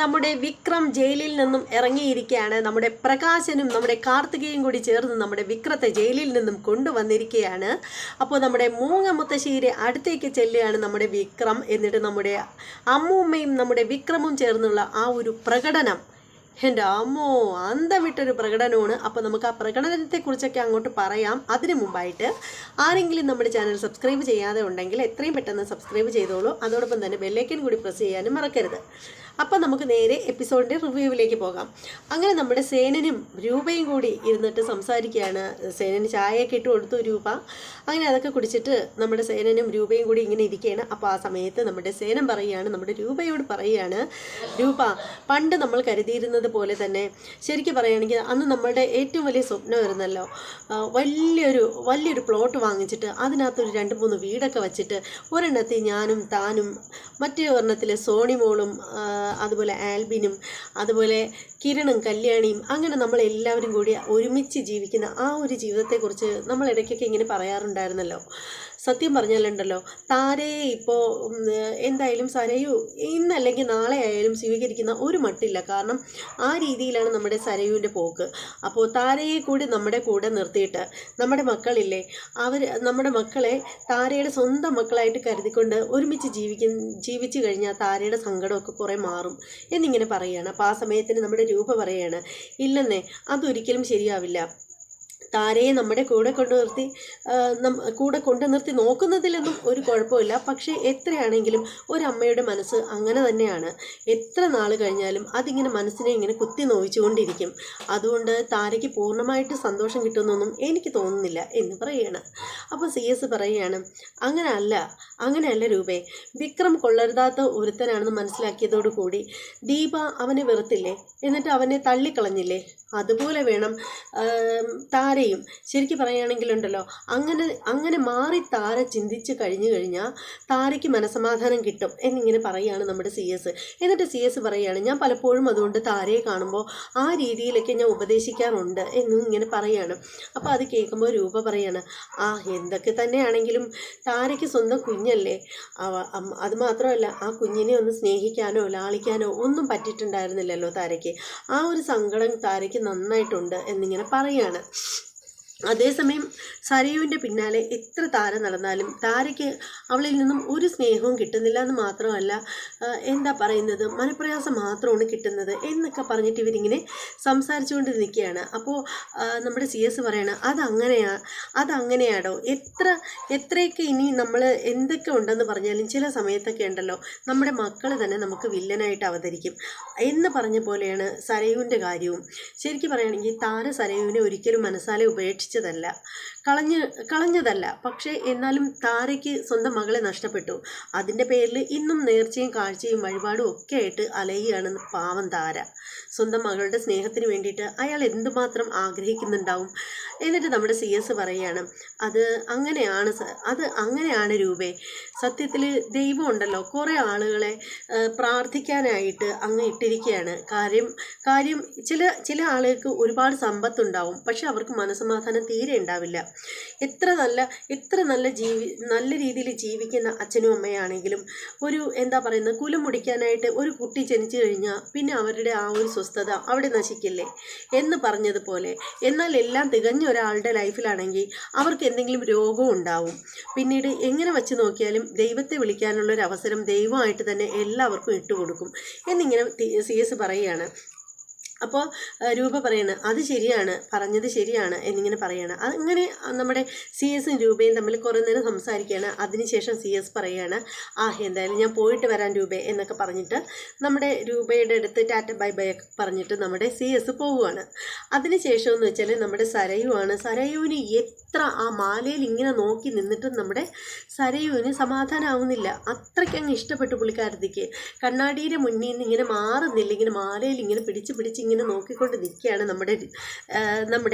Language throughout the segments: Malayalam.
നമ്മുടെ വിക്രം ജയിലിൽ നിന്നും ഇറങ്ങിയിരിക്കുകയാണ്. നമ്മുടെ പ്രകാശനും നമ്മുടെ കാർത്തികയും കൂടി ചേർന്ന് നമ്മുടെ വിക്രത്തെ ജയിലിൽ നിന്നും കൊണ്ടുവന്നിരിക്കുകയാണ്. അപ്പോൾ നമ്മുടെ മൂങ്ങ മുത്തശ്ശിയുടെ അടുത്തേക്ക് ചെല്ലുകയാണ് നമ്മുടെ വിക്രം. എന്നിട്ട് നമ്മുടെ അമ്മൂമ്മയും നമ്മുടെ വിക്രമും ചേർന്നുള്ള ആ ഒരു പ്രകടനം, എൻ്റെ അമ്മോ, അന്തം വിട്ടൊരു പ്രകടനമാണ്. അപ്പോൾ നമുക്ക് ആ പ്രകടനത്തെക്കുറിച്ചൊക്കെ അങ്ങോട്ട് പറയാം. അതിനു മുമ്പായിട്ട് ആരെങ്കിലും നമ്മുടെ ചാനൽ സബ്സ്ക്രൈബ് ചെയ്യാതെ ഉണ്ടെങ്കിൽ എത്രയും പെട്ടെന്ന് സബ്സ്ക്രൈബ് ചെയ്തോളൂ. അതോടൊപ്പം തന്നെ ബെല്ലൈക്കൻ കൂടി പ്രസ് ചെയ്യാനും മറക്കരുത്. അപ്പം നമുക്ക് നേരെ എപ്പിസോഡിൻ്റെ റിവ്യൂവിലേക്ക് പോകാം. അങ്ങനെ നമ്മുടെ സേനനും രൂപയും കൂടി ഇരുന്നിട്ട് സംസാരിക്കുകയാണ്. സേനന് ചായയൊക്കെ ഇട്ട് കൊടുത്തു രൂപ. അങ്ങനെ അതൊക്കെ കുടിച്ചിട്ട് നമ്മുടെ സേനനും രൂപയും കൂടി ഇങ്ങനെ ഇരിക്കുകയാണ്. അപ്പോൾ ആ സമയത്ത് നമ്മുടെ സേനൻ പറയുകയാണ്, നമ്മുടെ രൂപയോട് പറയുകയാണ്, രൂപ, പണ്ട് നമ്മൾ കരുതിയിരുന്നത് പോലെ തന്നെ ശരിക്കും പറയുകയാണെങ്കിൽ അന്ന് നമ്മളുടെ ഏറ്റവും വലിയ സ്വപ്നമായിരുന്നല്ലോ, വലിയൊരു പ്ലോട്ട് വാങ്ങിച്ചിട്ട് അതിനകത്തൊരു 2-3 വീടൊക്കെ വച്ചിട്ട് ഒരെണ്ണത്തിൽ ഞാനും താനും മറ്റേ ഒരെണ്ണത്തിൽ സോണിമോളും അതുപോലെ ആൽബിനും അതുപോലെ കിരണും കല്യാണിയും അങ്ങനെ നമ്മളെല്ലാവരും കൂടി ഒരുമിച്ച് ജീവിക്കുന്ന ആ ഒരു ജീവിതത്തെക്കുറിച്ച് നമ്മൾ ഇടയ്ക്കൊക്കെ ഇങ്ങനെ പറയാറുണ്ടായിരുന്നല്ലോ. സത്യം പറഞ്ഞാലുണ്ടല്ലോ, താരയെ ഇപ്പോൾ എന്തായാലും സരയു ഇന്നല്ലെങ്കിൽ നാളെ ആയാലും സ്വീകരിക്കുന്ന ഒരു മട്ടില്ല. കാരണം ആ രീതിയിലാണ് നമ്മുടെ സരയുവിൻ്റെ പോക്ക്. അപ്പോൾ താരയെ കൂടി നമ്മുടെ കൂടെ നിർത്തിയിട്ട് നമ്മുടെ മക്കളില്ലേ, നമ്മുടെ മക്കളെ താരയുടെ സ്വന്തം മക്കളായിട്ട് കരുതിക്കൊണ്ട് ഒരുമിച്ച് ജീവിച്ചു കഴിഞ്ഞാൽ താരയുടെ സങ്കടമൊക്കെ കുറേ മാറും എന്നിങ്ങനെ പറയുകയാണ്. അപ്പോൾ ആ സമയത്തിന് നമ്മുടെ രൂപ പറയുകയാണ്, ഇല്ലെന്നേ, അതൊരിക്കലും ശരിയാവില്ല. താരയെ നമ്മുടെ കൂടെ കൊണ്ടു നിർത്തി നോക്കുന്നതിലൊന്നും ഒരു കുഴപ്പമില്ല. പക്ഷേ എത്രയാണെങ്കിലും ഒരമ്മയുടെ മനസ്സ് അങ്ങനെ തന്നെയാണ്. എത്ര നാൾ കഴിഞ്ഞാലും അതിങ്ങനെ മനസ്സിനെ ഇങ്ങനെ കുത്തി നോവിച്ചുകൊണ്ടിരിക്കും. അതുകൊണ്ട് താരയ്ക്ക് പൂർണ്ണമായിട്ട് സന്തോഷം കിട്ടുമെന്നൊന്നും എനിക്ക് തോന്നുന്നില്ല എന്ന് പറയുകയാണ്. അപ്പോൾ CS പറയുകയാണ്, അങ്ങനെയല്ല രൂപേ, വിക്രം കൊള്ളരുതാത്ത ഒരുത്തനാണെന്ന് മനസ്സിലാക്കിയതോടു കൂടി ദീപ അവനെ വെറുത്തില്ലേ, എന്നിട്ട് അവനെ തള്ളിക്കളഞ്ഞില്ലേ, അതുപോലെ വേണം താരയും. ശരിക്കും പറയുകയാണെങ്കിലുണ്ടല്ലോ, അങ്ങനെ മാറി താര ചിന്തിച്ച് കഴിഞ്ഞാൽ താരയ്ക്ക് മനസമാധാനം കിട്ടും എന്നിങ്ങനെ പറയുകയാണ് നമ്മുടെ CS. എന്നിട്ട് CS പറയുകയാണ്, ഞാൻ പലപ്പോഴും അതുകൊണ്ട് താരയെ കാണുമ്പോൾ ആ രീതിയിലൊക്കെ ഞാൻ ഉപദേശിക്കാറുണ്ട് എന്നും ഇങ്ങനെ പറയുകയാണ്. അപ്പോൾ അത് കേൾക്കുമ്പോൾ രൂപ പറയാണ്, എന്തൊക്കെ തന്നെയാണെങ്കിലും താരയ്ക്ക് സ്വന്തം കുഞ്ഞല്ലേ, അത് മാത്രമല്ല ആ കുഞ്ഞിനെ ഒന്ന് സ്നേഹിക്കാനോ ലാളിക്കാനോ ഒന്നും പറ്റിയിട്ടുണ്ടായിരുന്നില്ലല്ലോ താരയ്ക്ക്. ആ ഒരു സങ്കടം താരയ്ക്ക് നന്നായിട്ടുണ്ട് എന്നിങ്ങനെ പറയുകയാണ്. അതേസമയം സരയുവിൻ്റെ പിന്നാലെ എത്ര താര നടന്നാലും താരയ്ക്ക് അവളിൽ നിന്നും ഒരു സ്നേഹവും കിട്ടുന്നില്ല എന്ന് മാത്രമല്ല, എന്താ പറയുന്നത്, മനപ്രയാസം മാത്രമാണ് കിട്ടുന്നത് എന്നൊക്കെ പറഞ്ഞിട്ട് ഇവരിങ്ങനെ സംസാരിച്ചുകൊണ്ട് നിൽക്കുകയാണ്. അപ്പോൾ നമ്മുടെ CS പറയണം, അതങ്ങനെയാടോ, എത്രയൊക്കെ ഇനി നമ്മൾ എന്തൊക്കെ ഉണ്ടെന്ന് പറഞ്ഞാലും ചില സമയത്തൊക്കെ ഉണ്ടല്ലോ നമ്മുടെ മക്കൾ തന്നെ നമുക്ക് വില്ലനായിട്ട് അവതരിക്കും എന്ന് പറഞ്ഞ പോലെയാണ് സരയുവിൻ്റെ കാര്യവും. ശരിക്കും പറയുകയാണെങ്കിൽ താര സരയുവിനെ ഒരിക്കലും മനസ്സാലെ കളഞ്ഞതല്ല. പക്ഷേ എന്നാലും താരയ്ക്ക് സ്വന്തം മകളെ നഷ്ടപ്പെട്ടു. അതിൻ്റെ പേരിൽ ഇന്നും നേർച്ചയും കാഴ്ചയും വഴിപാടും ഒക്കെ ആയിട്ട് അലയുകയാണ് പാവം താര. സ്വന്തം മകളുടെ സ്നേഹത്തിന് വേണ്ടിയിട്ട് അയാൾ എന്തുമാത്രം ആഗ്രഹിക്കുന്നുണ്ടാവും. എന്നിട്ട് നമ്മുടെ CS പറയുകയാണ്, അത് അങ്ങനെയാണ് രൂപേ. സത്യത്തിൽ ദൈവം ഉണ്ടല്ലോ കുറേ ആളുകളെ പ്രാർത്ഥിക്കാനായിട്ട് അങ്ങ് ഇട്ടിരിക്കുകയാണ്. കാര്യം ചില ആളുകൾക്ക് ഒരുപാട് സമ്പത്തുണ്ടാവും, പക്ഷെ അവർക്ക് മനസ്സമാധാനം തീരെ ഉണ്ടാവില്ല. എത്ര നല്ല രീതിയിൽ ജീവിക്കുന്ന അച്ഛനും അമ്മയാണെങ്കിലും ഒരു കുലം മുടിക്കാനായിട്ട് ഒരു കുട്ടി ജനിച്ചു കഴിഞ്ഞാൽ പിന്നെ അവരുടെ ആ ഒരു സ്വസ്ഥത അവിടെ നശിക്കില്ലേ എന്ന് പറഞ്ഞതുപോലെ, എന്നാൽ എല്ലാം തികഞ്ഞ ഒരാളുടെ ലൈഫിലാണെങ്കിൽ അവർക്ക് എന്തെങ്കിലും രോഗവും ഉണ്ടാവും. പിന്നീട് എങ്ങനെ വച്ച് നോക്കിയാലും ദൈവത്തെ വിളിക്കാനുള്ളൊരു അവസരം ദൈവമായിട്ട് തന്നെ എല്ലാവർക്കും ഇട്ടുകൊടുക്കും എന്നിങ്ങനെ CS പറയുകയാണ്. അപ്പോൾ രൂപ പറയാണ്, അത് ശരിയാണ്, പറഞ്ഞത് ശരിയാണ് എന്നിങ്ങനെ പറയാണ്. അങ്ങനെ നമ്മുടെ CS-ഉം രൂപയും തമ്മിൽ കുറേ നേരം സംസാരിക്കുകയാണ്. അതിനുശേഷം CS പറയുകയാണ്, എന്തായാലും ഞാൻ പോയിട്ട് വരാൻ രൂപേ എന്നൊക്കെ പറഞ്ഞിട്ട് നമ്മുടെ രൂപയുടെ അടുത്ത് ടാറ്റ ബൈ ബൈ ഒക്കെ പറഞ്ഞിട്ട് നമ്മുടെ CS പോവുകയാണ്. അതിനുശേഷം എന്ന് വെച്ചാൽ നമ്മുടെ സരയുവിന് എത്ര ആ മാലയിൽ ഇങ്ങനെ നോക്കി നിന്നിട്ടും നമ്മുടെ സരയുവിന് സമാധാനമാവുന്നില്ല. അത്രയ്ക്കങ്ങ് ഇഷ്ടപ്പെട്ടു പുള്ളിക്കാരത്തിക്ക്. കണ്ണാടിയുടെ മുന്നിൽ നിന്ന് ഇങ്ങനെ മാറുന്നില്ല, ഇങ്ങനെ മാലയിൽ ഇങ്ങനെ പിടിച്ച് ഇങ്ങനെ നോക്കിക്കൊണ്ട് നിൽക്കുകയാണ് നമ്മുടെ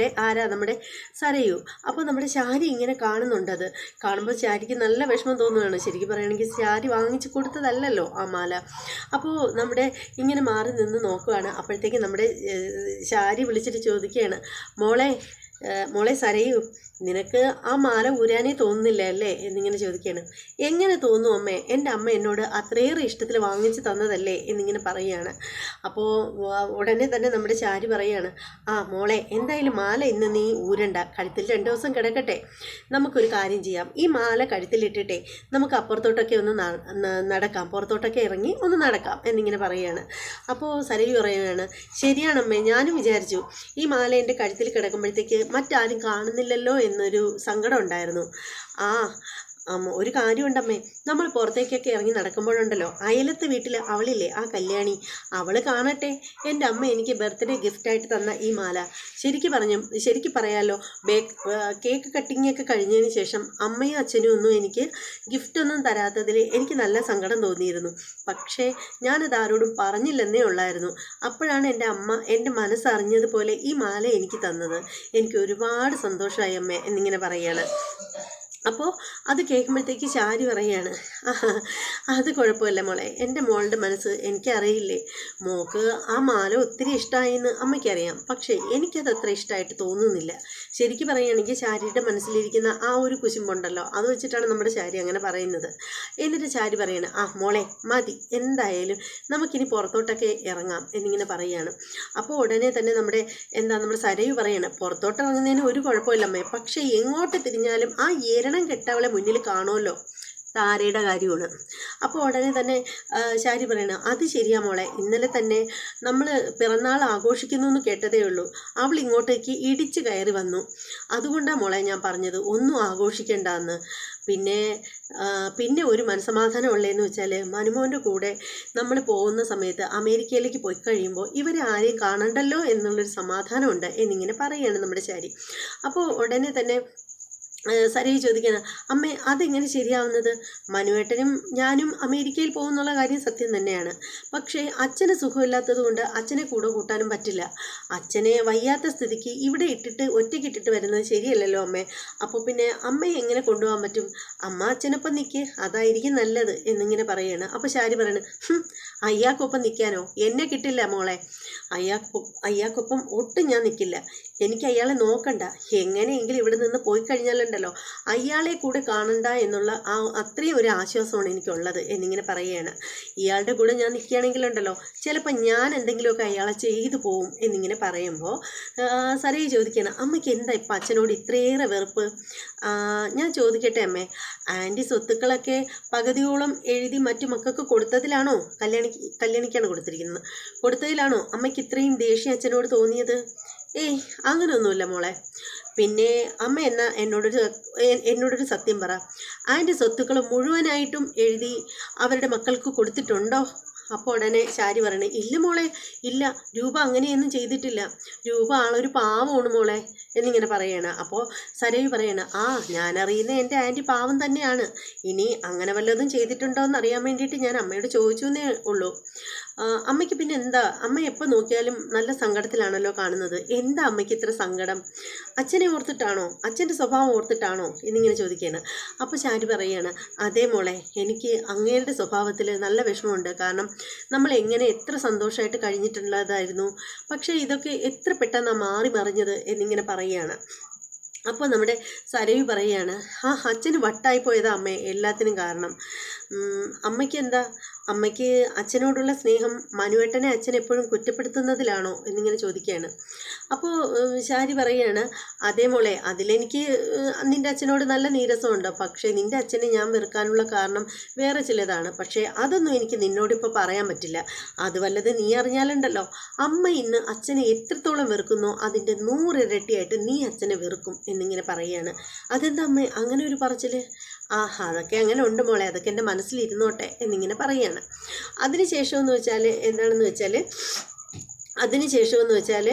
സരയു. അപ്പോൾ നമ്മുടെ ശാരി ഇങ്ങനെ കാണുന്നുണ്ട്. അത് കാണുമ്പോൾ ശാരിക്ക് നല്ല വിഷമം തോന്നുകയാണ്. ശരിക്കും പറയുകയാണെങ്കിൽ ശാരി വാങ്ങിച്ചു കൊടുത്തതല്ലല്ലോ ആ മാല. അപ്പോൾ നമ്മുടെ ഇങ്ങനെ മാറി നിന്ന് നോക്കുകയാണ്. അപ്പോഴത്തേക്ക് നമ്മുടെ ശാരി വിളിച്ചിട്ട് ചോദിക്കുകയാണ്, മോളെ മോളെ സരയൂ, നിനക്ക് ആ മാല ഊരാനേ തോന്നുന്നില്ല അല്ലേ എന്നിങ്ങനെ ചോദിക്കുകയാണ്. എങ്ങനെ തോന്നും അമ്മേ, എൻ്റെ അമ്മ എന്നോട് അത്രയേറെ ഇഷ്ടത്തിൽ വാങ്ങിച്ചു തന്നതല്ലേ എന്നിങ്ങനെ പറയുകയാണ്. അപ്പോൾ ഉടനെ തന്നെ നമ്മുടെ ചാരി പറയുകയാണ്, ആ മോളെ എന്തായാലും മാല ഇന്ന് നീ ഊരണ്ട, കഴുത്തിൽ 2 ദിവസം കിടക്കട്ടെ. നമുക്കൊരു കാര്യം ചെയ്യാം, ഈ മാല കഴുത്തിലിട്ടിട്ടെ നമുക്ക് അപ്പുറത്തോട്ടൊക്കെ ഒന്ന് നടക്കാം, പുറത്തോട്ടൊക്കെ ഇറങ്ങി ഒന്ന് നടക്കാം എന്നിങ്ങനെ പറയുകയാണ്. അപ്പോൾ സരയു പറയുകയാണ്, ശരിയാണമ്മേ, ഞാനും വിചാരിച്ചു ഈ മാല എൻ്റെ കഴുത്തിൽ കിടക്കുമ്പോഴത്തേക്ക് മറ്റാരും കാണുന്നില്ലല്ലോ എന്നൊരു സങ്കടം ഉണ്ടായിരുന്നു. ഒരു കാര്യമുണ്ടമ്മേ, നമ്മൾ പുറത്തേക്കൊക്കെ ഇറങ്ങി നടക്കുമ്പോഴുണ്ടല്ലോ, അയലത്തെ വീട്ടിൽ അവളില്ലേ ആ കല്യാണി, അവൾ കാണട്ടെ എൻ്റെ അമ്മ എനിക്ക് ബർത്ത്ഡേ ഗിഫ്റ്റായിട്ട് തന്ന ഈ മാല. ശരിക്കും പറയാമല്ലോ, കേക്ക് കട്ടിങ്ങൊക്കെ കഴിഞ്ഞതിന് ശേഷം അമ്മയും അച്ഛനും ഒന്നും എനിക്ക് ഗിഫ്റ്റൊന്നും തരാത്തതിൽ എനിക്ക് നല്ല സങ്കടം തോന്നിയിരുന്നു. പക്ഷേ ഞാനത് ആരോടും പറഞ്ഞില്ലെന്നേ ഉള്ളായിരുന്നു. അപ്പോഴാണ് എൻ്റെ അമ്മ എൻ്റെ മനസ്സറിഞ്ഞതുപോലെ ഈ മാല എനിക്ക് തന്നത്. എനിക്ക് ഒരുപാട് സന്തോഷമായി അമ്മേ എന്നിങ്ങനെ പറയുകയാണ്. അപ്പോൾ അത് കേൾക്കുമ്പോഴത്തേക്ക് ചാരി പറയുകയാണ്, അത് കുഴപ്പമില്ല മോളെ, എൻ്റെ മോളുടെ മനസ്സ് എനിക്കറിയില്ലേ, മോൾക്ക് ആ മാല ഒത്തിരി ഇഷ്ടമായിന്ന് അമ്മയ്ക്കറിയാം, പക്ഷേ എനിക്കത് അത്ര ഇഷ്ടമായിട്ട് തോന്നുന്നില്ല. ശരിക്കും പറയുകയാണെങ്കിൽ ചാരിയുടെ മനസ്സിലിരിക്കുന്ന ആ ഒരു കുശുമ്പുണ്ടല്ലോ, അത് വെച്ചിട്ടാണ് നമ്മുടെ ചാരി അങ്ങനെ പറയുന്നത്. എന്നിട്ട് ചാരി പറയണം, മോളെ മതി, എന്തായാലും നമുക്കിനി പുറത്തോട്ടൊക്കെ ഇറങ്ങാം എന്നിങ്ങനെ പറയുകയാണ്. അപ്പോൾ ഉടനെ തന്നെ നമ്മുടെ സരയു പറയണം, പുറത്തോട്ട് ഇറങ്ങുന്നതിന് ഒരു കുഴപ്പമില്ലമ്മേ, പക്ഷേ എങ്ങോട്ട് തിരിഞ്ഞാലും ആ കെട്ടവളെ മുന്നിൽ കാണുമല്ലോ, താരയുടെ കാര്യമാണ്. അപ്പോൾ ഉടനെ തന്നെ ശാരി പറയണം, അത് ശരിയാ മോളെ, ഇന്നലെ തന്നെ നമ്മൾ പിറന്നാൾ ആഘോഷിക്കുന്നു എന്ന് കേട്ടതേ ഉള്ളൂ, അവൾ ഇങ്ങോട്ടേക്ക് ഇടിച്ച് കയറി വന്നു, അതുകൊണ്ടാണ് മോളെ ഞാൻ പറഞ്ഞത് ഒന്നും ആഘോഷിക്കേണ്ടെന്ന്. പിന്നെ ഒരു മനസ്സമാധാനം ഉള്ളതെന്ന് വെച്ചാൽ മനുമോൻ്റെ കൂടെ നമ്മൾ പോകുന്ന സമയത്ത് അമേരിക്കയിലേക്ക് പോയി കഴിയുമ്പോൾ ഇവരെ ആരെയും കാണണ്ടല്ലോ എന്നുള്ളൊരു സമാധാനമുണ്ട് എന്നിങ്ങനെ പറയുകയാണ് നമ്മുടെ ശാരി. അപ്പോൾ ഉടനെ തന്നെ സരയു ചോദിക്കണം, അമ്മേ അതെങ്ങനെ ശരിയാവുന്നത്? മനുവേട്ടനും ഞാനും അമേരിക്കയിൽ പോകുന്നുള്ള കാര്യം സത്യം തന്നെയാണ്, പക്ഷേ അച്ഛന് സുഖമില്ലാത്തത് കൊണ്ട് അച്ഛനെ കൂടെ കൂട്ടാനും പറ്റില്ല. അച്ഛനെ വയ്യാത്ത സ്ഥിതിക്ക് ഇവിടെ ഒറ്റയ്ക്കിട്ടിട്ട് വരുന്നത് ശരിയല്ലല്ലോ അമ്മേ. അപ്പോൾ പിന്നെ അമ്മയെ എങ്ങനെ കൊണ്ടുപോകാൻ പറ്റും? അമ്മ അച്ഛനൊപ്പം നിൽക്ക്, അതായിരിക്കും നല്ലത് എന്നിങ്ങനെ പറയാണ്. അപ്പോൾ ശാരി പറയണ്, അയ്യാക്കൊപ്പം നിൽക്കാനോ? എന്നെ കിട്ടില്ല മോളെ, അയ്യാക്കൊപ്പം ഒട്ടും ഞാൻ നിൽക്കില്ല. എനിക്ക് അയാളെ നോക്കണ്ട, എങ്ങനെയെങ്കിലും ഇവിടെ നിന്ന് പോയി കഴിഞ്ഞാലുണ്ടല്ലോ അയാളെ കൂടെ കാണണ്ട എന്നുള്ള അത്രയും ഒരു ആശ്വാസമാണ് എനിക്കുള്ളത് എന്നിങ്ങനെ പറയുകയാണ്. ഇയാളുടെ കൂടെ ഞാൻ നിൽക്കുകയാണെങ്കിലുണ്ടല്ലോ ചിലപ്പോൾ ഞാൻ എന്തെങ്കിലുമൊക്കെ അയാളെ ചെയ്തു പോവും എന്നിങ്ങനെ പറയുമ്പോൾ സരയു ചോദിക്കുകയാണ്, അമ്മയ്ക്ക് എന്താ ഇപ്പം അച്ഛനോട് ഇത്രയേറെ വെറുപ്പ്? ഞാൻ ചോദിക്കട്ടെ അമ്മേ, ആൻറ്റി സ്വത്തുക്കളൊക്കെ പകുതിയോളം എഴുതി മറ്റു മക്കൾക്ക് കൊടുത്തതിലാണോ, കല്യാണിക്കാണ് കൊടുത്തതിലാണോ അമ്മയ്ക്ക് ഇത്രയും ദേഷ്യം അച്ഛനോട് തോന്നിയത്? ഏയ് അങ്ങനെയൊന്നുമില്ല മോളെ. പിന്നെ അമ്മ എന്നാ എന്നോടൊരു സത്യം പറ, ആൻറ്റി സ്വത്തുക്കൾ മുഴുവനായിട്ടും എഴുതി അവരുടെ മക്കൾക്ക് കൊടുത്തിട്ടുണ്ടോ? അപ്പോൾ ഉടനെ ശാരി പറയണേ, ഇല്ല മോളെ, ഇല്ല, രൂപ അങ്ങനെയൊന്നും ചെയ്തിട്ടില്ല, രൂപ ആളൊരു പാവമാണ് മോളെ എന്നിങ്ങനെ പറയണം. അപ്പോൾ സരയു പറയണ, ഞാനറിയുന്ന എൻ്റെ ആൻറ്റി പാവം തന്നെയാണ്, ഇനി അങ്ങനെ വല്ലതും ചെയ്തിട്ടുണ്ടോ എന്ന് അറിയാൻ വേണ്ടിയിട്ട് ഞാൻ അമ്മയോട് ചോദിച്ചു എന്നേ ഉള്ളൂ. അമ്മയ്ക്ക് പിന്നെ എന്താ, അമ്മ എപ്പോൾ നോക്കിയാലും നല്ല സങ്കടത്തിലാണല്ലോ കാണുന്നത്, എന്താ അമ്മയ്ക്ക് ഇത്ര സങ്കടം? അച്ഛനെ ഓർത്തിട്ടാണോ, അച്ഛൻ്റെ സ്വഭാവം ഓർത്തിട്ടാണോ എന്നിങ്ങനെ ചോദിക്കുകയാണ്. അപ്പോൾ ശാരി പറയുകയാണ്, അതേ മോളെ, എനിക്ക് അങ്ങേരുടെ സ്വഭാവത്തിൽ നല്ല വിഷമമുണ്ട്, കാരണം നമ്മൾ എത്ര സന്തോഷമായിട്ട് കഴിഞ്ഞിട്ടുള്ളതായിരുന്നു, പക്ഷേ ഇതൊക്കെ എത്ര പെട്ടെന്നാണ് മാറി മറിഞ്ഞത് എന്നിങ്ങനെ പറയുകയാണ്. അപ്പോൾ നമ്മുടെ സരയു പറയുകയാണ്, അച്ഛന് വട്ടായി പോയതാ അമ്മേ എല്ലാത്തിനും കാരണം. അമ്മയ്ക്ക് എന്താ, അമ്മയ്ക്ക് അച്ഛനോടുള്ള സ്നേഹം മനുവേട്ടനെ അച്ഛൻ എപ്പോഴും കുറ്റപ്പെടുത്തുന്നതിലാണോ എന്നിങ്ങനെ ചോദിക്കുകയാണ്. അപ്പോൾ ശാരി പറയുകയാണ്, അതേ മോളെ, അതിലെനിക്ക് നിൻ്റെ അച്ഛനോട് നല്ല നീരസമുണ്ട്, പക്ഷേ നിൻ്റെ അച്ഛനെ ഞാൻ വെറുക്കാനുള്ള കാരണം വേറെ ചിലതാണ്, പക്ഷേ അതൊന്നും എനിക്ക് നിന്നോടിപ്പോൾ പറയാൻ പറ്റില്ല. അത് വല്ലത് നീ അറിഞ്ഞാലുണ്ടല്ലോ അമ്മ ഇന്ന് അച്ഛനെ എത്രത്തോളം വെറുക്കുന്നോ അതിൻ്റെ 100 ഇരട്ടിയായിട്ട് നീ അച്ഛനെ വെറുക്കും എന്നിങ്ങനെ പറയുകയാണ്. അതെന്താ അമ്മ അങ്ങനെ ഒരു പറച്ചിൽ? അതൊക്കെ അങ്ങനെ ഉണ്ട് മോളെ, അതൊക്കെ എൻ്റെ മനസ്സിലിരുന്നോട്ടെ എന്നിങ്ങനെ പറയുകയാണ്. അതിനുശേഷമെന്ന് വെച്ചാൽ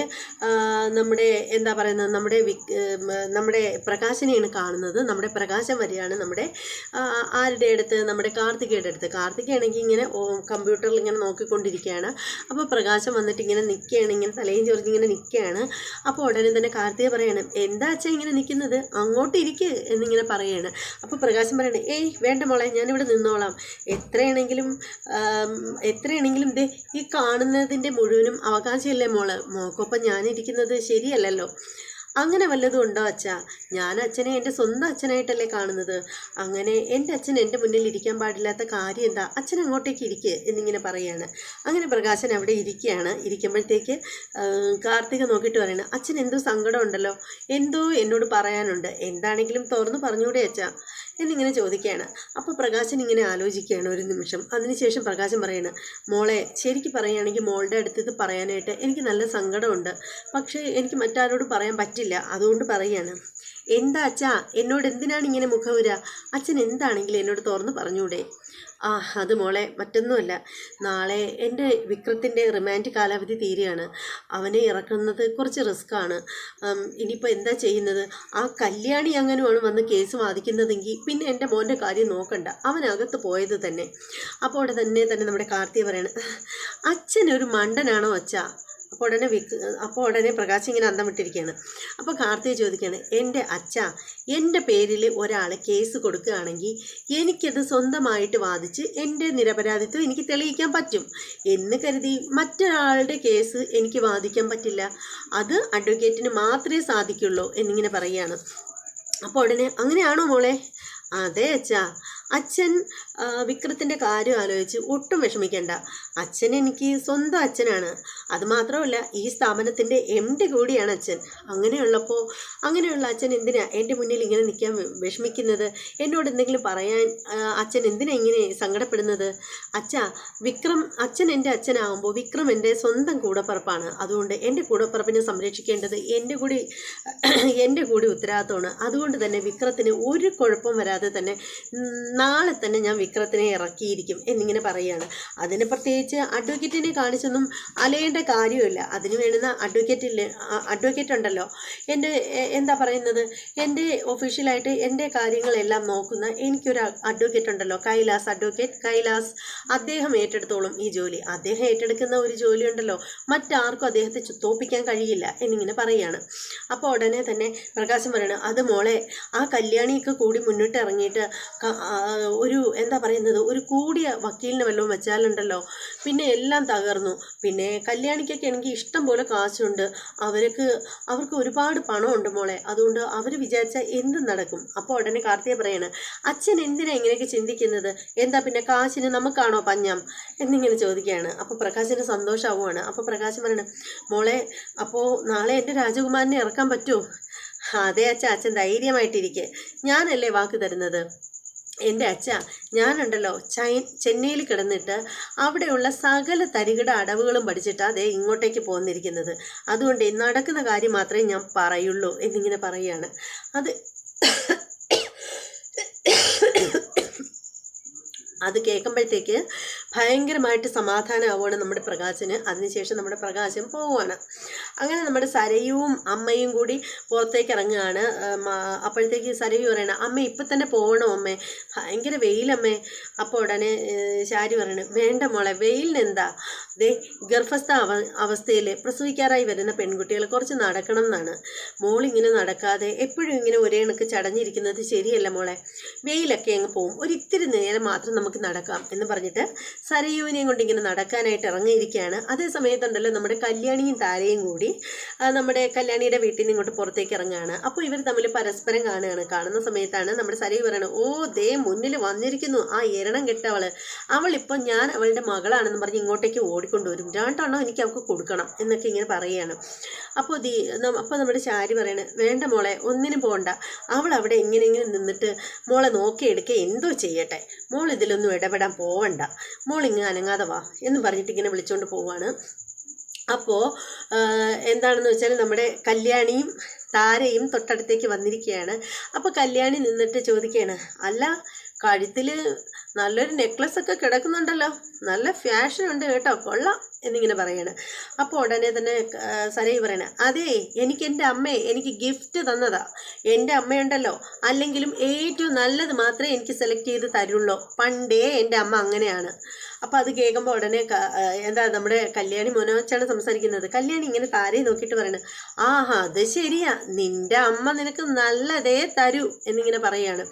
നമ്മുടെ എന്താ പറയുന്നത്, നമ്മുടെ പ്രകാശനെയാണ് കാണുന്നത്. നമ്മുടെ പ്രകാശം വരികയാണ് ആരുടെ അടുത്ത്, നമ്മുടെ കാർത്തികയുടെ അടുത്ത്. കാർത്തികയാണെങ്കിൽ ഇങ്ങനെ കമ്പ്യൂട്ടറിൽ ഇങ്ങനെ നോക്കിക്കൊണ്ടിരിക്കുകയാണ്. അപ്പോൾ പ്രകാശം വന്നിട്ട് ഇങ്ങനെ നിൽക്കുകയാണ്, ഇങ്ങനെ തലയും ചൊറിഞ്ഞിങ്ങനെ നിൽക്കുകയാണ്. അപ്പോൾ ഉടനെ തന്നെ കാർത്തിക പറയണം, എന്താ അച്ഛാ ഇങ്ങനെ നിൽക്കുന്നത്, അങ്ങോട്ട് ഇരിക്ക് എന്നിങ്ങനെ പറയുകയാണ്. അപ്പോൾ പ്രകാശം പറയണേ, ഏയ് വേണ്ട മോളെ, ഞാനിവിടെ നിന്നോളാം, എത്രയാണെങ്കിലും ഈ കാണുന്നതിൻ്റെ മുഴുവനും അവകാശമല്ലേ മോള്, മോക്കൊപ്പം ഞാനിരിക്കുന്നത് ശരിയല്ലല്ലോ. അങ്ങനെ വല്ലതും ഉണ്ടോ അച്ഛാ? ഞാൻ അച്ഛനെ എൻ്റെ സ്വന്തം അച്ഛനായിട്ടല്ലേ കാണുന്നത്. അങ്ങനെ എൻ്റെ അച്ഛൻ എൻ്റെ മുന്നിൽ ഇരിക്കാൻ പാടില്ലാത്ത കാര്യം എന്താ? അച്ഛൻ അങ്ങോട്ടേക്ക് ഇരിക്കുക എന്നിങ്ങനെ പറയുകയാണ്. അങ്ങനെ പ്രകാശൻ അവിടെ ഇരിക്കുകയാണ്. ഇരിക്കുമ്പോഴത്തേക്ക് കാർത്തിക നോക്കിയിട്ട് പറയണം, അച്ഛൻ എന്തോ സങ്കടം ഉണ്ടല്ലോ, എന്തോ എന്നോട് പറയാനുണ്ട്, എന്താണെങ്കിലും തുറന്നു പറഞ്ഞൂടെ അച്ഛാ എന്നിങ്ങനെ ചോദിക്കുകയാണ്. അപ്പോൾ പ്രകാശൻ ഇങ്ങനെ ആലോചിക്കുകയാണ് ഒരു നിമിഷം. അതിനുശേഷം പ്രകാശൻ പറയാണ്, മോളെ ശരിക്ക് പറയുകയാണെങ്കിൽ മോളുടെ അടുത്ത് ഇത് പറയാനായിട്ട് എനിക്ക് നല്ല സങ്കടമുണ്ട്. പക്ഷേ എനിക്ക് മറ്റാരോട് പറയാൻ പറ്റില്ല, അതുകൊണ്ട് പറയുകയാണ്. എന്താ അച്ഛാ, എന്നോട് എന്തിനാണ് ഇങ്ങനെ മുഖവുര? അച്ഛൻ എന്താണെങ്കിലും എന്നോട് തുറന്ന് പറഞ്ഞൂടെ? അത് മോളെ മറ്റൊന്നുമല്ല, നാളെ എൻ്റെ വിക്രത്തിൻ്റെ റിമാൻഡ് കാലാവധി തീരുകയാണ്. അവനെ ഇറക്കുന്നത് കുറച്ച് റിസ്ക്കാണ്. ഇനിയിപ്പോൾ എന്താ ചെയ്യുന്നത്? ആ കല്യാണി അങ്ങനെയാണ് വന്ന് കേസ് വാദിക്കുന്നതെങ്കിൽ പിന്നെ എൻ്റെ മോൻ്റെ കാര്യം നോക്കണ്ട, അവനകത്ത് പോയത് തന്നെ. അപ്പോൾ അവിടെ തന്നെ നമ്മുടെ കാർത്തിക പറയാണ്, അച്ഛനൊരു മണ്ടനാണോ അച്ഛാ? അപ്പോൾ ഉടനെ പ്രകാശ് ഇങ്ങനെ അന്തം വിട്ടിരിക്കുകയാണ്. അപ്പോൾ കാർത്തിക ചോദിക്കുകയാണ്, എൻ്റെ അച്ഛ, എൻ്റെ പേരിൽ ഒരാൾ കേസ് കൊടുക്കുകയാണെങ്കിൽ എനിക്കത് സ്വന്തമായിട്ട് വാദിച്ച് എൻ്റെ നിരപരാധിത്വം എനിക്ക് തെളിയിക്കാൻ പറ്റും എന്ന് കരുതി മറ്റൊരാളുടെ കേസ് എനിക്ക് വാദിക്കാൻ പറ്റില്ല. അത് അഡ്വക്കേറ്റിന് മാത്രമേ സാധിക്കുള്ളൂ എന്നിങ്ങനെ പറയുകയാണ്. അപ്പോൾ ഉടനെ അങ്ങനെയാണോ മോളെ? അതെ അച്ഛാ, അച്ഛൻ വിക്രത്തിൻ്റെ കാര്യം ആലോചിച്ച് ഒട്ടും വിഷമിക്കേണ്ട. അച്ഛൻ എനിക്ക് സ്വന്തം അച്ഛനാണ്. അതുമാത്രമല്ല ഈ സ്ഥാപനത്തിൻ്റെ MD കൂടിയാണ് അച്ഛൻ. അങ്ങനെയുള്ള അച്ഛൻ എന്തിനാ എൻ്റെ മുന്നിൽ ഇങ്ങനെ നിൽക്കാൻ വിഷമിക്കുന്നത്? എന്നോട് എന്തെങ്കിലും പറയാൻ അച്ഛൻ എന്തിനാ ഇങ്ങനെ സങ്കടപ്പെടുന്നത്? അച്ഛൻ എൻ്റെ അച്ഛനാകുമ്പോൾ വിക്രം എൻ്റെ സ്വന്തം കൂടപ്പിറപ്പാണ്. അതുകൊണ്ട് എൻ്റെ കൂടപ്പിറപ്പിനെ സംരക്ഷിക്കേണ്ടത് എൻ്റെ കൂടി ഉത്തരവാദിത്തമാണ്. അതുകൊണ്ട് തന്നെ വിക്രത്തിന് ഒരു കുഴപ്പം വരാതെ തന്നെ നാളെ തന്നെ ഞാൻ വിക്രത്തിനെ ഇറക്കിയിരിക്കും എന്നിങ്ങനെ പറയുകയാണ്. അതിന് പ്രത്യേകിച്ച് അഡ്വക്കേറ്റിനെ കാണിച്ചൊന്നും അലയേണ്ട കാര്യമില്ല. അതിന് വേണ്ടുന്ന അഡ്വക്കേറ്റ് ഉണ്ടല്ലോ, എന്താ പറയുന്നത്, എൻ്റെ ഒഫീഷ്യലായിട്ട് എൻ്റെ കാര്യങ്ങളെല്ലാം നോക്കുന്ന എനിക്കൊരു അഡ്വക്കേറ്റ് ഉണ്ടല്ലോ, കൈലാസ്. അദ്ദേഹം ഏറ്റെടുത്തോളും ഈ ജോലി. അദ്ദേഹം ഏറ്റെടുക്കുന്ന ഒരു ജോലി ഉണ്ടല്ലോ, മറ്റാർക്കും അദ്ദേഹത്തെ തോപ്പിക്കാൻ കഴിയില്ല എന്നിങ്ങനെ പറയുകയാണ്. അപ്പോൾ ഉടനെ തന്നെ പ്രകാശം പറയണം, അത് മോളെ, ആ കല്യാണിയൊക്കെ കൂടി മുന്നോട്ട് ഇറങ്ങിയിട്ട് ഒരു കൂടിയ വക്കീലിനെ വല്ലതും വെച്ചാലുണ്ടല്ലോ പിന്നെ എല്ലാം തകർന്നു. പിന്നെ കല്യാണിക്കൊക്കെ എനിക്ക് ഇഷ്ടം പോലെ കാശുണ്ട്, അവർക്ക് ഒരുപാട് പണമുണ്ട് മോളെ, അതുകൊണ്ട് അവർ വിചാരിച്ചാൽ എന്തും നടക്കും. അപ്പോൾ ഉടനെ കാർത്തിക പറയാണ്, അച്ഛൻ എന്തിനാ ഇങ്ങനെയൊക്കെ ചിന്തിക്കുന്നത്? എന്താ പിന്നെ കാശിന് നമുക്കാണോ പഞ്ഞം എന്നിങ്ങനെ ചോദിക്കുകയാണ്. അപ്പോൾ പ്രകാശിന് സന്തോഷമാവുകയാണ്. അപ്പോൾ പ്രകാശം പറയണം, മോളെ, അപ്പോൾ നാളെ എൻ്റെ രാജകുമാരനെ ഇറക്കാൻ പറ്റുമോ? അതെ അച്ഛാ, അച്ഛൻ ധൈര്യമായിട്ടിരിക്കെ, ഞാനല്ലേ വാക്ക് തരുന്നത്. എൻ്റെ അച്ഛ, ഞാനുണ്ടല്ലോ ചെന്നൈയിൽ കിടന്നിട്ട് അവിടെയുള്ള സകല തരികിട അടവുകളും പഠിച്ചിട്ടാണ് അതേ ഇങ്ങോട്ടേക്ക് പോന്നിരിക്കുന്നത്. അതുകൊണ്ട് നടക്കുന്ന കാര്യം മാത്രമേ ഞാൻ പറയുള്ളൂ എന്നിങ്ങനെ പറയുകയാണ്. അത് കേൾക്കുമ്പോഴത്തേക്ക് ഭയങ്കരമായിട്ട് സമാധാനമാവുകയാണ് നമ്മുടെ പ്രകാശന്. അതിനുശേഷം നമ്മുടെ പ്രകാശം പോവുകയാണ്. അങ്ങനെ നമ്മുടെ സരയുവും അമ്മയും കൂടി പുറത്തേക്ക് ഇറങ്ങുകയാണ്. അപ്പോഴത്തേക്ക് സരയു പറയണം, അമ്മ ഇപ്പം തന്നെ പോകണോ അമ്മേ, ഭയങ്കര വെയിലമ്മേ. അപ്പോൾ ഉടനെ ശാരി പറയണം, വേണ്ട മോളെ, വെയിലിനെന്താ, ഗർഭസ്ഥ അവസ്ഥയിൽ പ്രസവിക്കാറായി വരുന്ന പെൺകുട്ടികൾ കുറച്ച് നടക്കണം എന്നാണ്. മോളിങ്ങനെ നടക്കാതെ എപ്പോഴും ഇങ്ങനെ ഒരേ കണക്ക് ചടഞ്ഞിരിക്കുന്നത് ശരിയല്ല മോളെ, വെയിലൊക്കെ അങ്ങ് പോവും, ഒരിത്തിരി നേരം മാത്രം നമുക്ക് നടക്കാം എന്ന് പറഞ്ഞിട്ട് സരയുവിനെയും കൊണ്ട് ഇങ്ങനെ നടക്കാനായിട്ട് ഇറങ്ങിയിരിക്കുകയാണ്. അതേ സമയത്തുണ്ടല്ലോ നമ്മുടെ കല്യാണിയും താരയും കൂടി നമ്മുടെ കല്യാണിയുടെ വീട്ടിൽ നിന്ന് ഇങ്ങോട്ട് പുറത്തേക്ക് ഇറങ്ങുകയാണ്. അപ്പോൾ ഇവർ തമ്മിൽ പരസ്പരം കാണുന്ന സമയത്താണ് നമ്മുടെ സരയു പറയണത്, മുന്നിൽ വന്നിരിക്കുന്നു ആ എരണം കെട്ടവള്, അവളിപ്പോൾ ഞാൻ അവളുടെ മകളാണെന്ന് പറഞ്ഞ് ഇങ്ങോട്ടേക്ക് ഓടിക്കൊണ്ടുവരും, 2 എണ്ണം എനിക്ക് അവൾക്ക് കൊടുക്കണം എന്നൊക്കെ ഇങ്ങനെ പറയുകയാണ്. അപ്പോൾ നമ്മുടെ ശാരി പറയണത്, വേണ്ട മോളെ, ഒന്നിനും പോകണ്ട, അവൾ അവിടെ ഇങ്ങനെ നിന്നിട്ട് മോളെ നോക്കിയെടുക്കുക എന്തോ ചെയ്യട്ടെ, മോൾ ഇതിലൊന്നും ഇടപെടാൻ പോവണ്ട, മോളിങ്ങ് അനങ്ങാതെ വാ എന്ന് പറഞ്ഞിട്ട് ഇങ്ങനെ വിളിച്ചുകൊണ്ട് പോവാണ്. അപ്പോൾ എന്താണെന്ന് വെച്ചാൽ നമ്മുടെ കല്യാണിയും താരയും തൊട്ടടുത്തേക്ക് വന്നിരിക്കുകയാണ്. അപ്പോൾ കല്യാണി നിന്നിട്ട് ചോദിക്കുകയാണ്, അല്ല, കഴുത്തിൽ നല്ലൊരു നെക്ലസ് ഒക്കെ കിടക്കുന്നുണ്ടല്ലോ, നല്ല ഫാഷൻ ഉണ്ട് കേട്ടോ, കൊള്ളാം എന്നിങ്ങനെ പറയാണ്. അപ്പോൾ ഉടനെ തന്നെ സരയു പറയണേ, അതേ, എൻ്റെ അമ്മയെ എനിക്ക് ഗിഫ്റ്റ് തന്നതാ. എൻ്റെ അമ്മയുണ്ടല്ലോ, അല്ലെങ്കിലും ഏറ്റവും നല്ലത് മാത്രമേ എനിക്ക് സെലക്ട് ചെയ്ത് തരുള്ളൂ, പണ്ടേ എൻ്റെ അമ്മ അങ്ങനെയാണ്. അപ്പോൾ അത് കേൾക്കുമ്പോൾ ഉടനെ നമ്മുടെ കല്യാണി മോനോച്ചാണ് സംസാരിക്കുന്നത്. കല്യാണി ഇങ്ങനെ താരയെ നോക്കിയിട്ട് പറയണത്, അത് ശരിയാ, നിൻ്റെ അമ്മ നിനക്ക് നല്ലതേ തരൂ എന്നിങ്ങനെ പറയാണ്.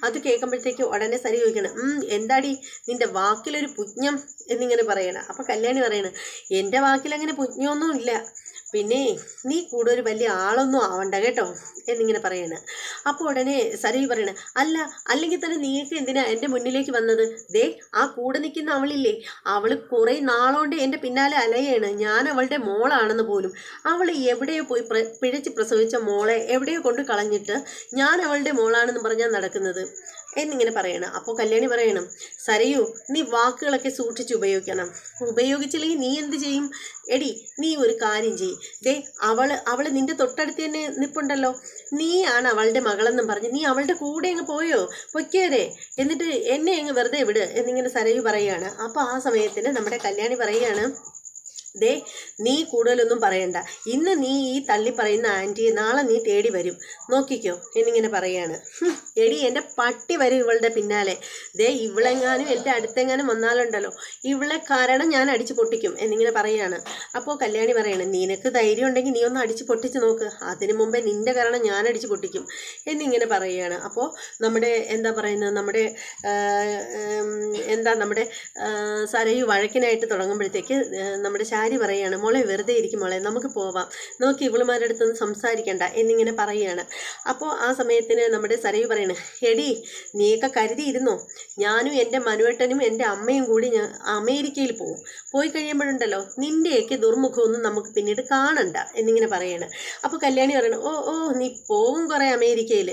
അത് കേൾക്കുമ്പോഴത്തേക്ക് ഉടനെ സരി ചോദിക്കണം, എന്താടി നിൻ്റെ വാക്കിലൊരു പുജ്ഞം എന്നിങ്ങനെ പറയണം. അപ്പോൾ കല്യാണി പറയണം, എൻ്റെ വാക്കിൽ അങ്ങനെ പുജ്ഞമൊന്നും ഇല്ല, പിന്നെ നീ കൂടുതൽ വലിയ ആളൊന്നും ആവണ്ട കേട്ടോ എന്നിങ്ങനെ പറയാണ്. അപ്പോൾ ഉടനെ സരയു പറയണ, അല്ലെങ്കിൽ തന്നെ നീയൊക്കെ എന്തിനാ എൻ്റെ മുന്നിലേക്ക് വന്നത്? ദേ ആ കൂടെ നിൽക്കുന്ന അവളില്ലേ, അവൾ കുറേ നാളോണ്ട് എൻ്റെ പിന്നാലെ അലയാണ്. ഞാൻ അവളുടെ മോളാണെന്ന് പോലും. അവൾ എവിടെയോ പോയി പിഴച്ച് പ്രസവിച്ച മോളെ എവിടെയോ കൊണ്ട് കളഞ്ഞിട്ട് ഞാൻ അവളുടെ മോളാണെന്ന് പറഞ്ഞാൽ നടക്കുന്നത് എന്നിങ്ങനെ പറയണം. അപ്പോൾ കല്യാണി പറയണം, സരയു നീ വാക്കുകളൊക്കെ സൂക്ഷിച്ച് ഉപയോഗിച്ചില്ലെങ്കിൽ നീ എന്ത് ചെയ്യും? എടി നീ ഒരു കാര്യം ചെയ്യും, ദേ അവള് നിന്റെ തൊട്ടടുത്ത് തന്നെ നിൽപ്പുണ്ടല്ലോ, നീയാണ് അവളുടെ മകളെന്നും പറഞ്ഞ് നീ അവളുടെ കൂടെ അങ്ങ് പൊയ്ക്കേരെ, എന്നിട്ട് എന്നെ അങ്ങ് വെറുതെ വിട് എന്നിങ്ങനെ സരയു പറയുകയാണ്. അപ്പോൾ ആ സമയത്തിന് നമ്മുടെ കല്യാണി പറയുകയാണ്, ദേ നീ കൂടുതലൊന്നും പറയണ്ട, ഇന്ന് നീ ഈ തള്ളി പറയുന്ന ആൻറ്റിയെ നാളെ നീ തേടി വരും, നോക്കിക്കോ എന്നിങ്ങനെ പറയാണ്. എടി എൻ്റെ പട്ടി വരും ഇവളുടെ പിന്നാലെ, ദേ ഇവളെങ്ങാനും എൻ്റെ അടുത്തെങ്ങാനും വന്നാലുണ്ടല്ലോ ഇവളെ കാരണം ഞാൻ അടിച്ചു പൊട്ടിക്കും എന്നിങ്ങനെ പറയാണ്. അപ്പോൾ കല്യാണി പറയണം, നിനക്ക് ധൈര്യം ഉണ്ടെങ്കിൽ നീ ഒന്ന് അടിച്ചു പൊട്ടിച്ച് നോക്ക്, അതിനു മുമ്പേ നിൻ്റെ കാരണം ഞാൻ അടിച്ചു പൊട്ടിക്കും എന്നിങ്ങനെ പറയുകയാണ്. അപ്പോൾ നമ്മുടെ എന്താ പറയുന്നത്, നമ്മുടെ സരയു വഴക്കിനായിട്ട് തുടങ്ങുമ്പോഴത്തേക്ക് നമ്മുടെ ശാരി പറയുകയാണ്, മോളെ വെറുതെ ഇരിക്കും മോളെ, നമുക്ക് പോവാം, നോക്കി ഇവളുമാരുടെ അടുത്തൊന്നും സംസാരിക്കണ്ട എന്നിങ്ങനെ പറയുകയാണ്. അപ്പോൾ ആ സമയത്തിന് നമ്മുടെ സരയു പറയണ, എടി നീയൊക്കെ കരുതിയിരുന്നോ, ഞാനും എൻ്റെ മനുവേട്ടനും എൻ്റെ അമ്മയും കൂടി അമേരിക്കയിൽ പോയി കഴിയുമ്പോഴുണ്ടല്ലോ നിൻ്റെയൊക്കെ ദുർമുഖമൊന്നും നമുക്ക് പിന്നീട് കാണണ്ട എന്നിങ്ങനെ പറയാണ്. അപ്പോൾ കല്യാണി പറയണ, ഓ നീ പോവും കുറേ അമേരിക്കയിൽ,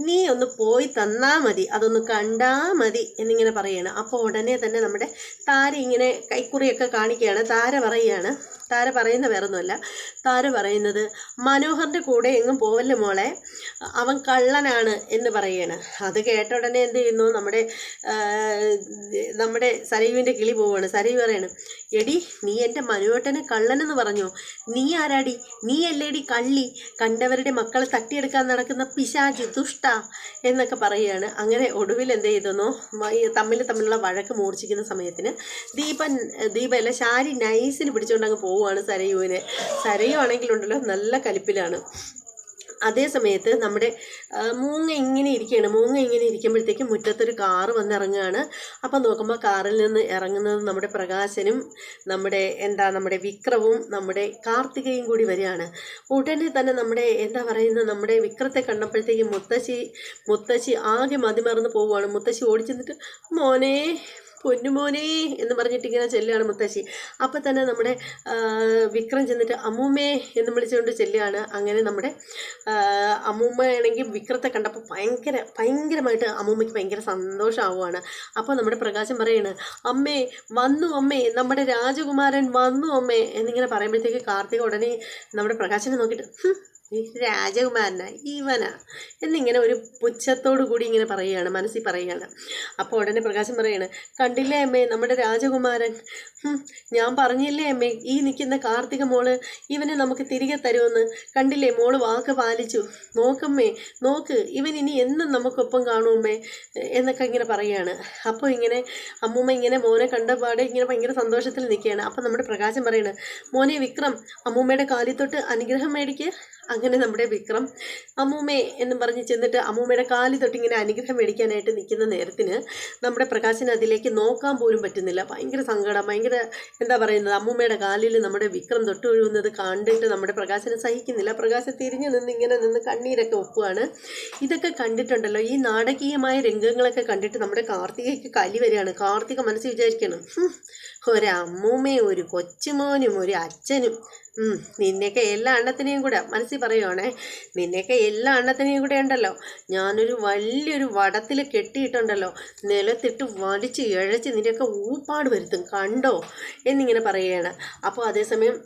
നീ ഒന്ന് പോയി തന്നാ മതി, അതൊന്ന് കണ്ടാ മതി എന്നിങ്ങനെ പറയാണ്. അപ്പോൾ ഉടനെ തന്നെ നമ്മുടെ താര ഇങ്ങനെ കൈക്കുറിയൊക്കെ കാണിക്കുകയാണ്. താര പറയുന്ന വേറൊന്നുമല്ല, താര പറയുന്നത്, മനോഹറിൻ്റെ കൂടെ എങ്ങും പോവല്ലേ മോളെ, അവൻ കള്ളനാണ് എന്ന് പറയാണ്. അത് കേട്ട ഉടനെ എന്ത് ചെയ്യുന്നു, നമ്മുടെ സരയുവിൻ്റെ കിളി പോവുകയാണ്. സരയു പറയാണ്, എടി നീ എൻ്റെ മനുവേട്ടനെ കള്ളനെന്ന് പറഞ്ഞോ, നീ ആരാടി, നീ അല്ലേടി കള്ളി, കണ്ടവരുടെ മക്കളെ തട്ടിയെടുക്കാൻ നടക്കുന്ന പിശാചി ദുഷ്ട എന്നൊക്കെ പറയുകയാണ്. അങ്ങനെ ഒടുവിൽ എന്ത് ചെയ്തെന്നോ, തമ്മിലുള്ള വഴക്ക് മൂർച്ഛിക്കുന്ന സമയത്തിന് ദീപല്ല ശാരി നൈസിന് പിടിച്ചുകൊണ്ട് അങ്ങ് പോവുകയാണ് സരയുവിനെ. സരയു ആണെങ്കിലുണ്ടല്ലോ നല്ല കലിപ്പിലാണ്. അതേ സമയത്ത് നമ്മുടെ മൂങ്ങ ഇങ്ങനെ ഇരിക്കുമ്പോഴത്തേക്കും മുറ്റത്തൊരു കാറ് വന്നിറങ്ങുകയാണ്. അപ്പം നോക്കുമ്പോൾ കാറിൽ നിന്ന് ഇറങ്ങുന്നത് നമ്മുടെ പ്രകാശനും നമ്മുടെ വിക്രവും നമ്മുടെ കാർത്തികയും കൂടി വരികയാണ്. ഉടനെ തന്നെ നമ്മുടെ വിക്രത്തെ കണ്ടപ്പോഴത്തേക്കും മുത്തശ്ശി ആകെ മതിമറന്ന് പോവുകയാണ്. മുത്തശ്ശി ഓടിച്ചെന്നിട്ട് മോനെ പൊന്നുമോനെ എന്ന് പറഞ്ഞിട്ട് ഇങ്ങനെ ചെല്ലുകയാണ് മുത്തശ്ശി. അപ്പം തന്നെ നമ്മുടെ വിക്രം ചെന്നിട്ട് അമ്മൂമ്മേ എന്ന് വിളിച്ചുകൊണ്ട് ചെല്ലുകയാണ്. അങ്ങനെ നമ്മുടെ അമ്മൂമ്മയാണെങ്കിൽ വിക്രത്തെ കണ്ടപ്പോൾ ഭയങ്കരമായിട്ട് അമ്മൂമ്മയ്ക്ക് ഭയങ്കര സന്തോഷമാവുകയാണ്. അപ്പോൾ നമ്മുടെ പ്രകാശം പറയാണ്, അമ്മേ വന്നു അമ്മേ, നമ്മുടെ രാജകുമാരൻ വന്നു അമ്മേ എന്നിങ്ങനെ പറയുമ്പോഴത്തേക്ക് കാർത്തിക ഉടനെ നമ്മുടെ പ്രകാശനെ നോക്കിയിട്ട് രാജകുമാരനാ ഇവനാ എന്നിങ്ങനെ ഒരു പുച്ഛത്തോടു കൂടി ഇങ്ങനെ പറയുകയാണ്, മനസ്സിൽ പറയുകയാണ്. അപ്പോൾ ഉടനെ പ്രകാശം പറയാണ്, കണ്ടില്ലേ അമ്മേ നമ്മുടെ രാജകുമാരൻ, ഞാൻ പറഞ്ഞില്ലേ അമ്മേ ഈ നിൽക്കുന്ന കാർത്തിക മോള് ഇവനെ നമുക്ക് തിരികെ തരുമെന്ന്, കണ്ടില്ലേ മോള് വാക്ക് പാലിച്ചു, നോക്ക് ഇവൻ ഇനി എന്നും നമുക്കൊപ്പം കാണുമേ എന്നൊക്കെ ഇങ്ങനെ പറയുകയാണ്. അപ്പോൾ ഇങ്ങനെ അമ്മൂമ്മ ഇങ്ങനെ മോനെ കണ്ടപാടെ ഇങ്ങനെ ഭയങ്കര സന്തോഷത്തിൽ നിൽക്കുകയാണ്. അപ്പം നമ്മുടെ പ്രകാശം പറയണ്, മോനെ വിക്രം അമ്മൂമ്മയുടെ കാലിൽ തൊട്ട് അനുഗ്രഹം മേടിക്ക്. അങ്ങനെ നമ്മുടെ വിക്രം അമ്മൂമ്മേ എന്നും പറഞ്ഞ് ചെന്നിട്ട് അമ്മൂമ്മയുടെ കാലിൽ തൊട്ടിങ്ങനെ അനുഗ്രഹം മേടിക്കാനായിട്ട് നിൽക്കുന്ന നേരത്തിന് നമ്മുടെ പ്രകാശന് അതിലേക്ക് നോക്കാൻ പോലും പറ്റുന്നില്ല. ഭയങ്കര സങ്കടം, ഭയങ്കര എന്താ പറയുന്നത്, അമ്മൂമ്മയുടെ കാലിൽ നമ്മുടെ വിക്രം തൊട്ടൊഴുകുന്നത് കണ്ടിട്ട് നമ്മുടെ പ്രകാശന് സഹിക്കുന്നില്ല. പ്രകാശം തിരിഞ്ഞു നിന്ന് കണ്ണീരൊക്കെ ഒപ്പുകയാണ്. ഇതൊക്കെ കണ്ടിട്ടുണ്ടല്ലോ, ഈ നാടകീയമായ രംഗങ്ങളൊക്കെ കണ്ടിട്ട് നമ്മുടെ കാർത്തികയ്ക്ക് കലി വരികയാണ്. കാർത്തിക മനസ്സിൽ വിചാരിക്കണം, ഒരമ്മൂമ്മയും ഒരു കൊച്ചുമോനും ഒരു അച്ഛനും, നിന്നെയൊക്കെ എല്ലാ എണ്ണത്തിനെയും കൂടെ മനസ്സിൽ പറയുവാണേ, നിന്നെയൊക്കെ എല്ലാ എണ്ണത്തിനെയും കൂടെ ഉണ്ടല്ലോ ഞാനൊരു വലിയൊരു വടത്തിൽ കെട്ടിയിട്ടുണ്ടല്ലോ, നിലത്തിട്ട് വലിച്ച് ഇഴച്ച് നിന്നെയൊക്കെ ഊപ്പാട് വരുത്തും കണ്ടോ എന്നിങ്ങനെ പറയുകയാണ്. അപ്പോൾ അതേസമയം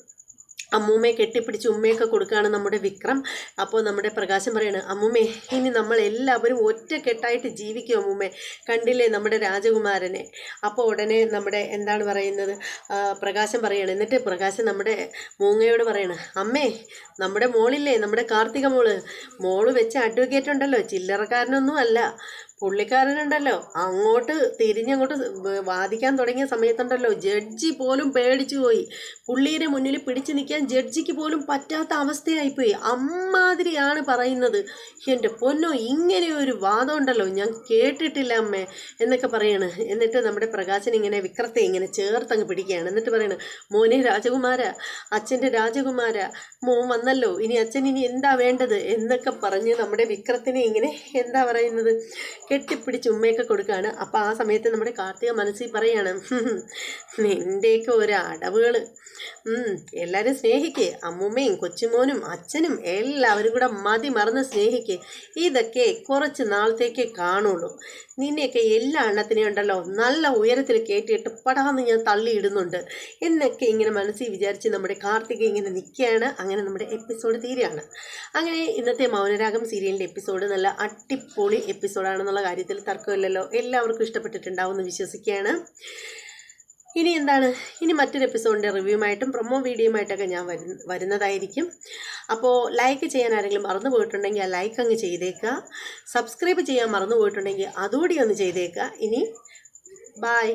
അമ്മൂമ്മയെ കെട്ടിപ്പിടിച്ച് ഉമ്മയൊക്കെ കൊടുക്കുകയാണ് നമ്മുടെ വിക്രം. അപ്പോൾ നമ്മുടെ പ്രകാശം പറയാണ്, അമ്മൂമ്മേ ഇനി നമ്മൾ എല്ലാവരും ഒറ്റക്കെട്ടായിട്ട് ജീവിക്കും അമ്മൂമ്മേ, കണ്ടില്ലേ നമ്മുടെ രാജകുമാരനെ. അപ്പോൾ ഉടനെ നമ്മുടെ എന്താണ് പറയുന്നത്, പ്രകാശം പറയാണ്. എന്നിട്ട് പ്രകാശം നമ്മുടെ മൂങ്ങയോട് പറയണം, അമ്മേ നമ്മുടെ മോളില്ലേ, നമ്മുടെ കാർത്തിക മോള് വെച്ച അഡ്വക്കേറ്റ് ഉണ്ടല്ലോ, ചില്ലറക്കാരനൊന്നും അല്ല, പുള്ളിക്കാരനുണ്ടല്ലോ അങ്ങോട്ട് തിരിഞ്ഞങ്ങോട്ട് വാദിക്കാൻ തുടങ്ങിയ സമയത്തുണ്ടല്ലോ ജഡ്ജി പോലും പേടിച്ചു പോയി. പുള്ളിയുടെ മുന്നിൽ പിടിച്ചു നിൽക്കാൻ ജഡ്ജിക്ക് പോലും പറ്റാത്ത അവസ്ഥയായിപ്പോയി. അമ്മാതിരിയാണ് പറയുന്നത്. എൻ്റെ പൊന്നോ, ഇങ്ങനെ ഒരു വാദം ഉണ്ടല്ലോ ഞാൻ കേട്ടിട്ടില്ല അമ്മേ എന്നൊക്കെ പറയണ്. എന്നിട്ട് നമ്മുടെ പ്രകാശൻ ഇങ്ങനെ വിക്രത്തെ ഇങ്ങനെ ചേർത്തങ്ങ് പിടിക്കുകയാണ്. എന്നിട്ട് പറയണ്, മോനെ രാജകുമാര, അച്ഛൻ്റെ രാജകുമാര, മോൻ വന്നല്ലോ, ഇനി അച്ഛൻ ഇനി എന്താ വേണ്ടത് എന്നൊക്കെ പറഞ്ഞ് നമ്മുടെ വിക്രത്തിനെ ഇങ്ങനെ എന്താ പറയുന്നത് കെട്ടിപ്പിടിച്ച് ഉമ്മയൊക്കെ കൊടുക്കുകയാണ്. അപ്പം ആ സമയത്ത് നമ്മുടെ കാർത്തിക മനസ്സിൽ പറയാണ്, നിൻ്റെയൊക്കെ ഒരു അടവുകൾ, എല്ലാവരും സ്നേഹിക്കേ, അമ്മൂമ്മയും കൊച്ചുമോനും അച്ഛനും എല്ലാവരും കൂടെ മറന്ന് സ്നേഹിക്കേ. ഇതൊക്കെ കുറച്ച് നാളത്തേക്ക് കാണുള്ളൂ. നിന്നെയൊക്കെ എല്ലാ എണ്ണത്തിനെയും ഉണ്ടല്ലോ നല്ല ഉയരത്തിൽ കയറ്റിയിട്ട് പടാന്ന് ഞാൻ തള്ളിയിടുന്നുണ്ട് എന്നൊക്കെ ഇങ്ങനെ മനസ്സിൽ വിചാരിച്ച് നമ്മുടെ കാർത്തിക ഇങ്ങനെ നിൽക്കുകയാണ്. അങ്ങനെ നമ്മുടെ എപ്പിസോഡ് തീരുകയാണ്. അങ്ങനെ ഇന്നത്തെ മൗനരാഗം സീരിയലിൻ്റെ എപ്പിസോഡ് നല്ല അടിപൊളി എപ്പിസോഡാണെന്നുള്ള കാര്യത്തിൽ തർക്കമില്ലല്ലോ. എല്ലാവർക്കും ഇഷ്ടപ്പെട്ടിട്ടുണ്ടാവും എന്ന് വിശ്വസിക്കുകയാണ്. ഇനി എന്താണ്, ഇനി മറ്റൊരു എപ്പിസോഡിൻ്റെ റിവ്യൂമായിട്ടും പ്രൊമോ വീഡിയോയുമായിട്ടൊക്കെ ഞാൻ വരുന്നതായിരിക്കും. അപ്പോൾ ലൈക്ക് ചെയ്യാൻ ആരെങ്കിലും മറന്നു പോയിട്ടുണ്ടെങ്കിൽ ആ ലൈക്ക് അങ്ങ് ചെയ്തേക്കുക. സബ്സ്ക്രൈബ് ചെയ്യാൻ മറന്നു പോയിട്ടുണ്ടെങ്കിൽ അതുകൂടി ഒന്ന് ചെയ്തേക്കുക. ഇനി ബായ്.